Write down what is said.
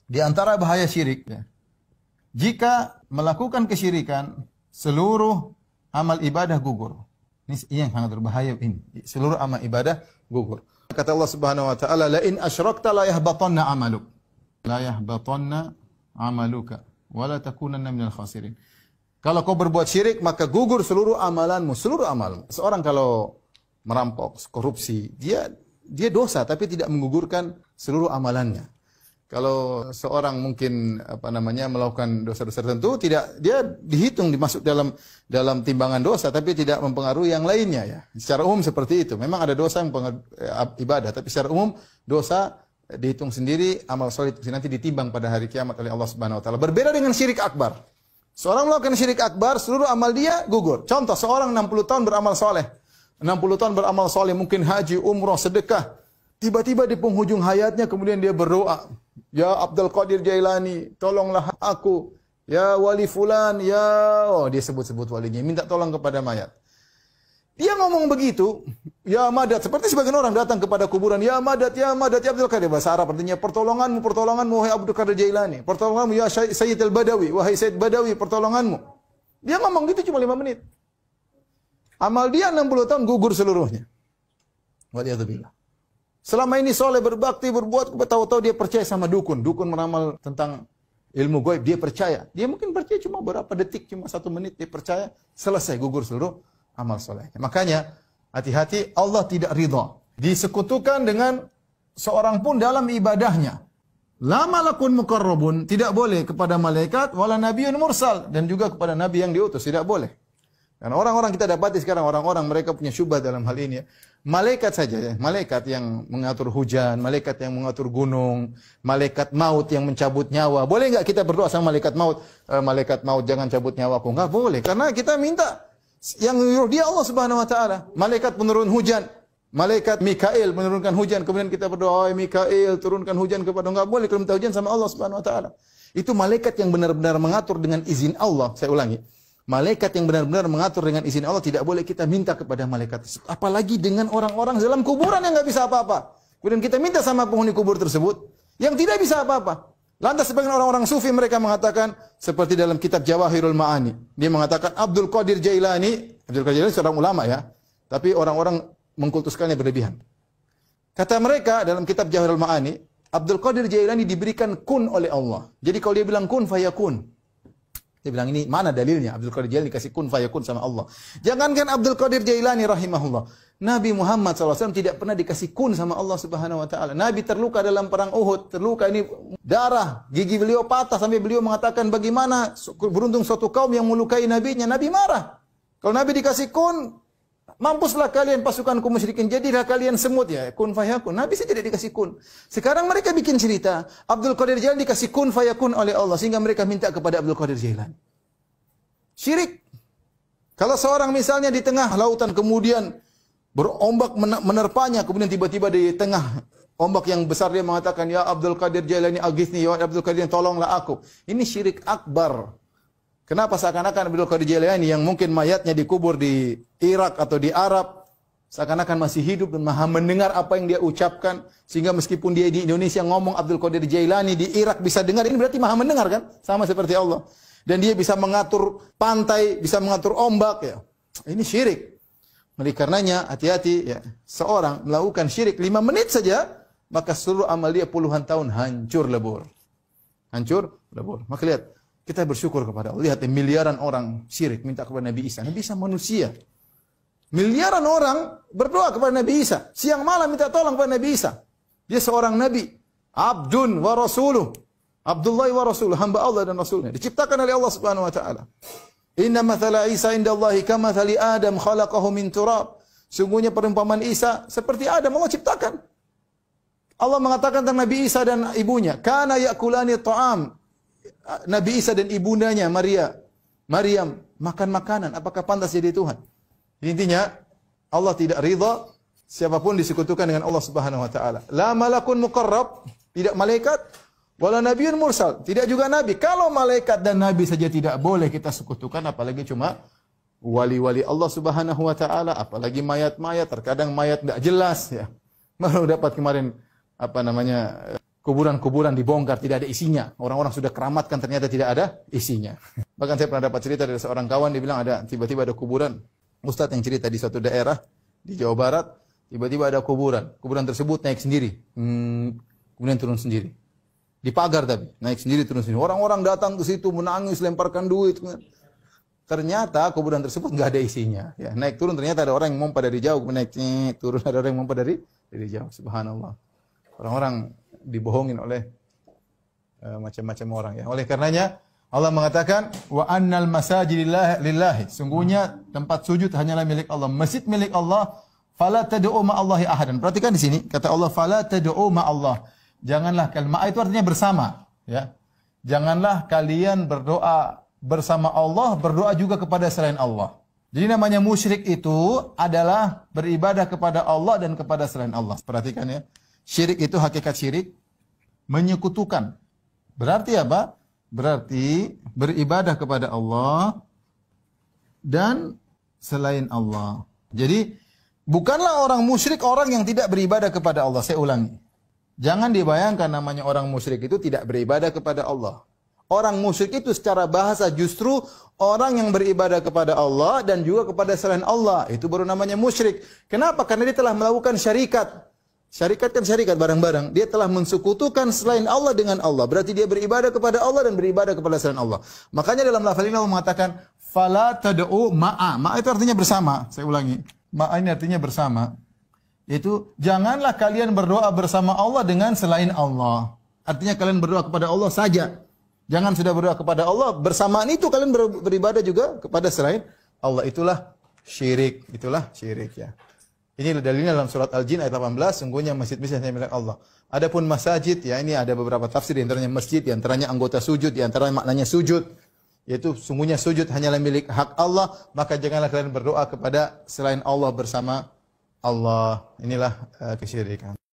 Di antara bahaya syirik, ya, jika melakukan kesyirikan, seluruh amal ibadah gugur. Ini yang sangat berbahaya ini. Seluruh amal ibadah gugur. Kata Allah Subhanahu wa taala, "La in asyrakta la yahbatanna 'amaluk." La yahbatanna 'amaluka wa la takunanna minal khasirin. Kalau kau berbuat syirik, maka gugur seluruh amalanmu, seluruh amal. Seorang kalau merampok, korupsi, dia dosa tapi tidak menggugurkan seluruh amalannya. Kalau seorang mungkin melakukan dosa-dosa tertentu, dia dihitung dimasuk dalam timbangan dosa tapi tidak mempengaruhi yang lainnya, ya. Secara umum seperti itu. Memang ada dosa yang ibadah, tapi secara umum dosa dihitung sendiri, amal soleh nanti ditimbang pada hari kiamat oleh Allah Subhanahu wa taala. Berbeda dengan syirik akbar. Seorang melakukan syirik akbar, seluruh amal dia gugur. Contoh, seorang 60 tahun beramal soleh. 60 tahun beramal soleh, mungkin haji, umroh, sedekah. Tiba-tiba di penghujung hayatnya kemudian dia berdoa, "Ya Abdul Qadir Jailani, tolonglah aku. Ya wali fulan, dia sebut-sebut walinya, minta tolong kepada mayat." Dia ngomong begitu, "Ya Madad," seperti sebagian orang datang kepada kuburan, "Ya Madad, ya Madad, ya Abdul Qadir." Bahasa Arab artinya, "Pertolonganmu, pertolonganmu, wahai Abdul Qadir Jailani. Pertolonganmu, ya Sayyid al-Badawi, wahai Sayyid Badawi, pertolonganmu." Dia ngomong gitu cuma 5 menit. Amal dia 60 tahun gugur seluruhnya. Waliyadzubillah. Selama ini soleh, berbakti, berbuat, tahu-tahu dia percaya sama dukun. Dukun meramal tentang ilmu gaib, dia percaya. Dia mungkin percaya cuma berapa detik, cuma 1 menit, dia percaya, selesai, gugur seluruh amal solehnya. Makanya, hati-hati, Allah tidak ridha disekutukan dengan seorang pun dalam ibadahnya. La malakun muqarrabun, tidak boleh kepada malaikat, wala nabiyyun mursal, dan juga kepada nabi yang diutus, tidak boleh. Dan orang-orang kita dapati sekarang, orang-orang mereka punya syubhat dalam hal ini, ya. Malaikat saja, ya. Malaikat yang mengatur hujan, malaikat yang mengatur gunung, malaikat maut yang mencabut nyawa. Boleh nggak kita berdoa sama malaikat maut? Malaikat maut jangan cabut nyawaku. Nggak boleh, karena kita minta yang nyuruh dia Allah Subhanahu wa taala. Malaikat penurun hujan, malaikat Mikail menurunkan hujan, kemudian kita berdoa, "Oh Mikail, turunkan hujan kepada." Nggak boleh, kalau minta hujan sama Allah Subhanahu wa taala. Itu malaikat yang benar-benar mengatur dengan izin Allah. Saya ulangi. Malaikat yang benar-benar mengatur dengan izin Allah, tidak boleh kita minta kepada malaikat tersebut. Apalagi dengan orang-orang dalam kuburan yang nggak bisa apa-apa. Kemudian kita minta sama penghuni kubur tersebut yang tidak bisa apa-apa. Lantas sebagian orang-orang sufi mereka mengatakan, seperti dalam kitab Jawahirul Ma'ani, dia mengatakan Abdul Qadir Jailani seorang ulama, ya, tapi orang-orang mengkultuskannya berlebihan. Kata mereka dalam kitab Jawahirul Ma'ani, Abdul Qadir Jailani diberikan kun oleh Allah. Jadi kalau dia bilang kun fayakun. Dia bilang, ini mana dalilnya? Abdul Qadir Jailani dikasih kun fayakun sama Allah. Jangankan Abdul Qadir Jailani rahimahullah, Nabi Muhammad SAW tidak pernah dikasih kun sama Allah Subhanahu wa taala. Nabi terluka dalam perang Uhud, terluka ini darah, gigi beliau patah sampai beliau mengatakan, bagaimana beruntung suatu kaum yang melukai nabinya. Nabi marah. Kalau Nabi dikasih kun, mampuslah kalian pasukan kaum musyrikin, jadilah kalian semut, ya, kun fayakun. Nabi saja tidak dikasih kun. Sekarang mereka bikin cerita, Abdul Qadir Jailani dikasih kun fayakun oleh Allah sehingga mereka minta kepada Abdul Qadir Jailani. Syirik. Kalau seorang misalnya di tengah lautan kemudian berombak menerpanya, kemudian tiba-tiba di tengah ombak yang besar dia mengatakan, "Ya Abdul Qadir Jailani aghithni, ya Abdul Qadir tolonglah aku." Ini syirik akbar. Kenapa seakan-akan Abdul Qadir Jailani yang mungkin mayatnya dikubur di Irak atau di Arab, seakan-akan masih hidup dan maha mendengar apa yang dia ucapkan, sehingga meskipun dia di Indonesia ngomong Abdul Qadir Jailani, di Irak bisa dengar, ini berarti maha mendengar kan? Sama seperti Allah. Dan dia bisa mengatur pantai, bisa mengatur ombak, ya. Ini syirik. Oleh karenanya hati-hati, ya. Seorang melakukan syirik 5 menit saja, maka seluruh amal dia puluhan tahun hancur lebur. Hancur lebur. Maka lihat, kita bersyukur kepada Allah. Lihat, miliaran orang syirik minta kepada Nabi Isa. Nabi Isa manusia. Miliaran orang berdoa kepada Nabi Isa. Siang malam minta tolong kepada Nabi Isa. Dia seorang nabi. Abdun wa rasuluh. Abdullah wa rasuluh. Hamba Allah dan Rasulnya. Diciptakan oleh Allah Subhanahu wa ta'ala. Inna mathala Isa indallahi kamathali Adam khalaqahu min turab. Sungguhnya perumpamaan Isa seperti Adam, Allah ciptakan. Allah mengatakan tentang Nabi Isa dan ibunya, kana yakulani ta'am. Nabi Isa dan ibundanya Maryam makan makanan. Apakah pantas jadi Tuhan? Intinya Allah tidak ridha siapapun disekutukan dengan Allah Subhanahu wa taala. La malakun muqarrab, tidak malaikat, wala nabiyyun mursal, tidak juga nabi. Kalau malaikat dan nabi saja tidak boleh kita sekutukan, apalagi cuma wali-wali Allah Subhanahu wa taala, apalagi mayat-mayat. Terkadang mayat tidak jelas, ya. Baru dapat kemarin kuburan-kuburan dibongkar, tidak ada isinya. Orang-orang sudah keramatkan, ternyata tidak ada isinya. Bahkan saya pernah dapat cerita dari seorang kawan, dia bilang tiba-tiba ada kuburan. Ustadz yang cerita di suatu daerah di Jawa Barat, tiba-tiba ada kuburan. Kuburan tersebut naik sendiri, kemudian turun sendiri. Di pagar tapi naik sendiri, turun sendiri. Orang-orang datang ke situ menangis, lemparkan duit. Ternyata kuburan tersebut nggak ada isinya. Ya, naik turun ternyata ada orang yang mompa dari jauh, naik turun ada orang yang mompa dari jauh. Subhanallah. Orang-orang dibohongin oleh macam-macam orang ya. Oleh karenanya Allah mengatakan wa annal masajid lillahi. Sungguhnya tempat sujud hanyalah milik Allah. Masjid milik Allah. Fala tad'u ma'allahi ahadan. Perhatikan di sini kata Allah fala tad'u ma'allah. Janganlah kalimat itu artinya bersama ya. Janganlah kalian berdoa bersama Allah, berdoa juga kepada selain Allah. Jadi namanya musyrik itu adalah beribadah kepada Allah dan kepada selain Allah. Perhatikan ya. Syirik itu hakikat syirik menyekutukan. Berarti apa? Berarti beribadah kepada Allah dan selain Allah. Jadi bukanlah orang musyrik orang yang tidak beribadah kepada Allah. Saya ulangi. Jangan dibayangkan namanya orang musyrik itu tidak beribadah kepada Allah. Orang musyrik itu secara bahasa justru orang yang beribadah kepada Allah dan juga kepada selain Allah. Itu baru namanya musyrik. Kenapa? Karena dia telah melakukan syarikat. Syarikat kan syarikat barang-barang. Dia telah mensekutukan selain Allah dengan Allah. Berarti dia beribadah kepada Allah dan beribadah kepada selain Allah. Makanya dalam lafaz ini Allah mengatakan fala tad'u ma'a. Ma'a itu artinya bersama. Saya ulangi. Ma'a ini artinya bersama. Yaitu janganlah kalian berdoa bersama Allah dengan selain Allah. Artinya kalian berdoa kepada Allah saja. Jangan sudah berdoa kepada Allah, bersamaan itu kalian beribadah juga kepada selain Allah. Itulah syirik, ya. Ini dalilnya dalam surat Al-Jin ayat 18, sungguhnya masjid-masjid hanya milik Allah. Adapun masajid, ya ini ada beberapa tafsir, di antaranya masjid, di antaranya anggota sujud, di antaranya maknanya sujud, yaitu sungguhnya sujud hanyalah milik hak Allah, maka janganlah kalian berdoa kepada selain Allah bersama Allah. Inilah kesyirikan.